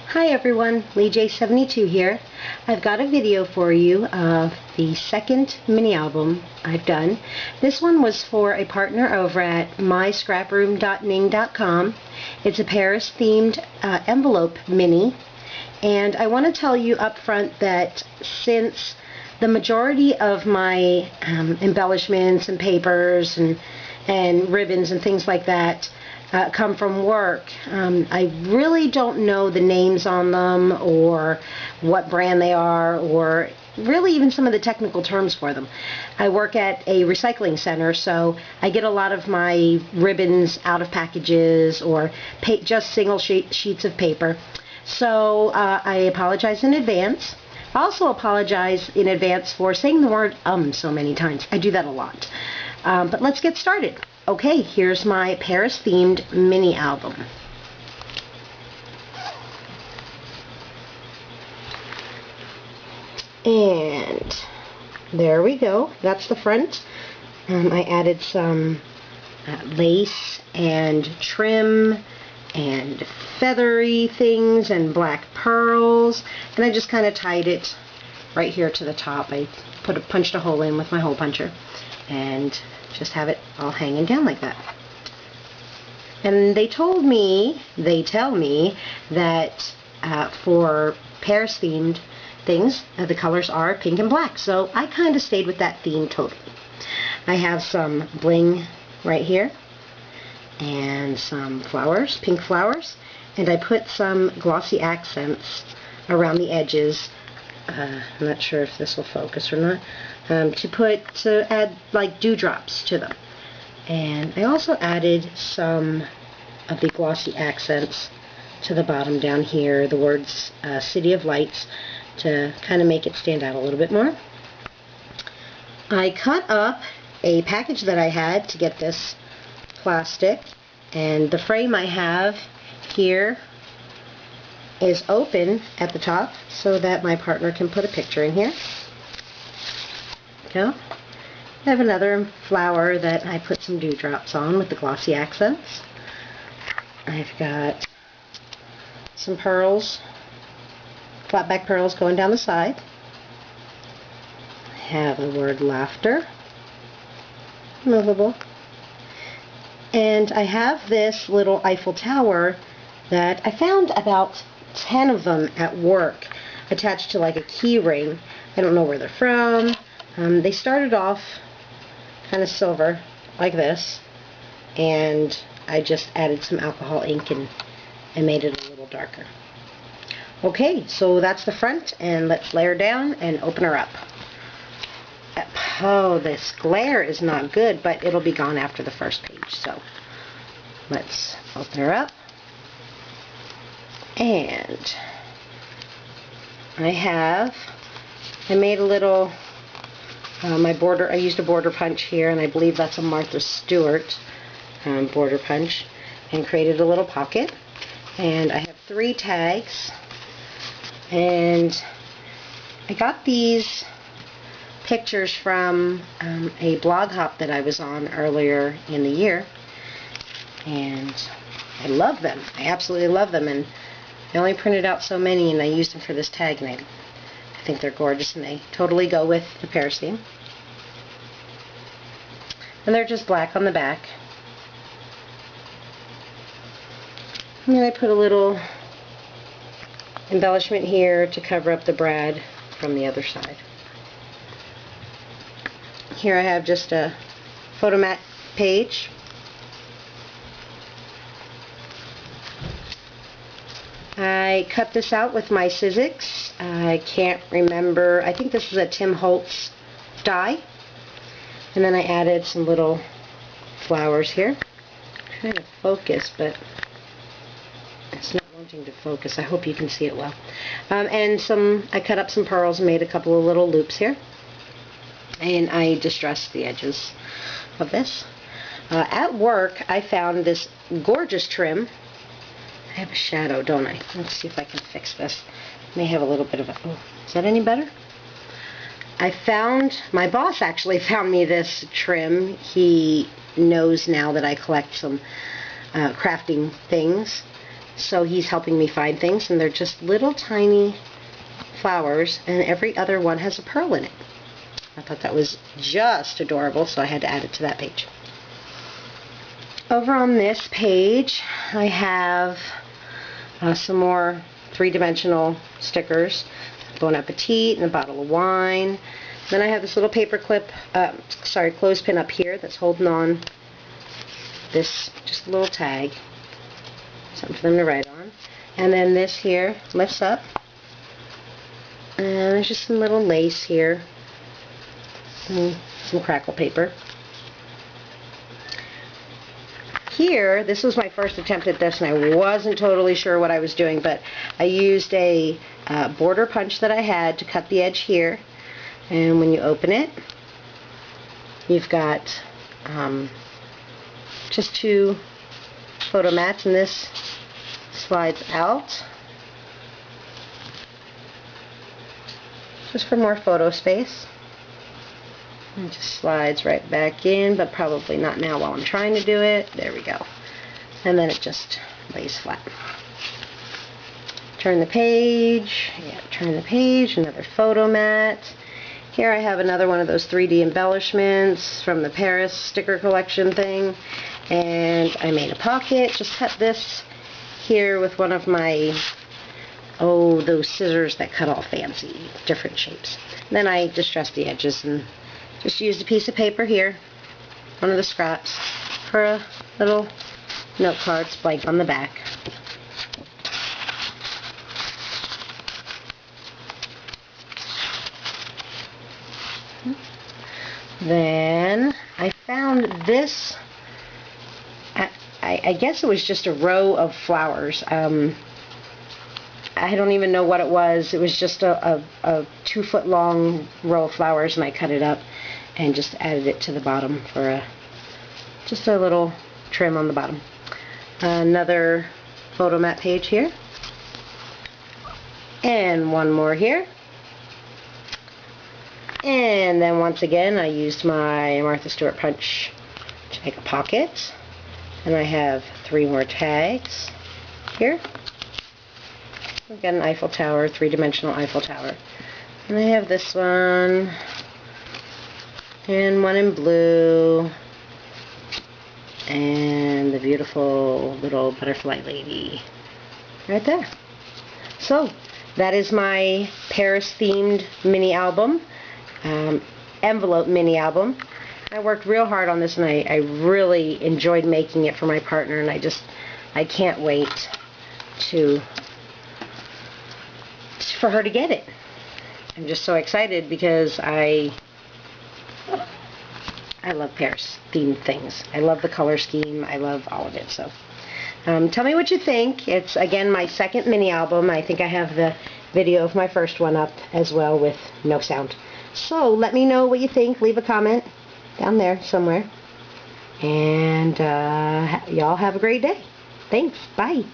Hi everyone, LeeJ72 here. I've got a video for you of the second mini album I've done. This one was for a partner over at myscraproom.ning.com. It's a Paris themed envelope mini, and I want to tell you up front that since the majority of my embellishments and papers and ribbons and things like that come from work, I really don't know the names on them or what brand they are or really even some of the technical terms for them. I work at a recycling center, so I get a lot of my ribbons out of packages or just single sheets of paper. So I apologize in advance. I also apologize in advance for saying the word so many times. I do that a lot. But let's get started. Okay, here's my Paris themed mini album. And there we go. That's the front. I added some lace and trim and feathery things and black pearls, and I just kind of tied it right here to the top. I punched a hole in with my hole puncher and just have it all hanging down like that. And they tell me that for Paris themed things, the colors are pink and black, so I kind of stayed with that theme totally. I have some bling right here and some flowers, pink flowers, and I put some glossy accents around the edges. I'm not sure if this will focus or not, to add like dewdrops to them. And I also added some of the glossy accents to the bottom down here, the words City of Lights, to kind of make it stand out a little bit more. I cut up a package that I had to get this plastic, and the frame I have here is open at the top so that my partner can put a picture in here. Go. I have another flower that I put some dewdrops on with the glossy accents. I've got some pearls, flat back pearls going down the side. I have the word laughter, movable. And I have this little Eiffel Tower that I found about 10 of them at work attached to like a key ring. I don't know where they're from. They started off kind of silver like this, and I just added some alcohol ink and made it a little darker. Okay, so that's the front, and let's layer down and open her up. Oh, this glare is not good, but it'll be gone after the first page, so let's open her up. And I made a little, I used a border punch here, and I believe that's a Martha Stewart border punch, and created a little pocket. And I have 3 tags, and I got these pictures from a blog hop that I was on earlier in the year, and I love them. I absolutely love them, and I only printed out so many, and I used them for this tag, and I think they're gorgeous, and they totally go with the Paris theme. And they're just black on the back. And then I put a little embellishment here to cover up the brad from the other side. Here I have just a photomat page. I cut this out with my Sizzix. I can't remember. I think this is a Tim Holtz die. And then I added some little flowers here. I'm trying to focus, but it's not wanting to focus. I hope you can see it well. And I cut up some pearls and made a couple of little loops here. And I distressed the edges of this. At work, I found this gorgeous trim. I have a shadow, don't I? Let's see if I can fix this. May have a little bit of a... Oh, is that any better? My boss actually found me this trim. He knows now that I collect some crafting things, So he's helping me find things, and they're just little tiny flowers, and every other one has a pearl in it. I thought that was just adorable, so I had to add it to that page. Over on this page, I have some more three-dimensional stickers. Bon Appetit and a bottle of wine. Then I have this little paper clip, clothespin up here that's holding on this, just a little tag. Something for them to write on. And then this here lifts up. And there's just some little lace here. And some crackle paper. Here, this was my first attempt at this, and I wasn't totally sure what I was doing, but I used a border punch that I had to cut the edge here. And when you open it, you've got just 2 photo mats, and this slides out just for more photo space. It just slides right back in, but probably not now while I'm trying to do it. There we go. And then it just lays flat. Turn the page. Yeah, turn the page. Another photo mat. Here I have another one of those 3D embellishments from the Paris sticker collection thing. And I made a pocket. Just cut this here with one of my, those scissors that cut all fancy, different shapes. Then I distressed the edges and just used a piece of paper here, one of the scraps, for a little note card, blank on the back. Then I found this, I guess it was just a row of flowers. I don't even know what it was. It was just a 2-foot long row of flowers, and I cut it up and just added it to the bottom for just a little trim on the bottom. Another photo mat page here. And one more here. And then once again, I used my Martha Stewart punch to make a pocket. And I have 3 more tags here. We've got an Eiffel Tower, 3-dimensional Eiffel Tower. And I have this one, and one in blue, and the beautiful little butterfly lady right there. So, that is my Paris-themed mini album, envelope mini album. I worked real hard on this, and I really enjoyed making it for my partner, and I can't wait for her to get it. I'm just so excited because I love Paris themed things. I love the color scheme. I love all of it. So tell me what you think. It's again my second mini album. I think I have the video of my first one up as well with no sound. So let me know what you think. Leave a comment down there somewhere. And y'all have a great day. Thanks. Bye.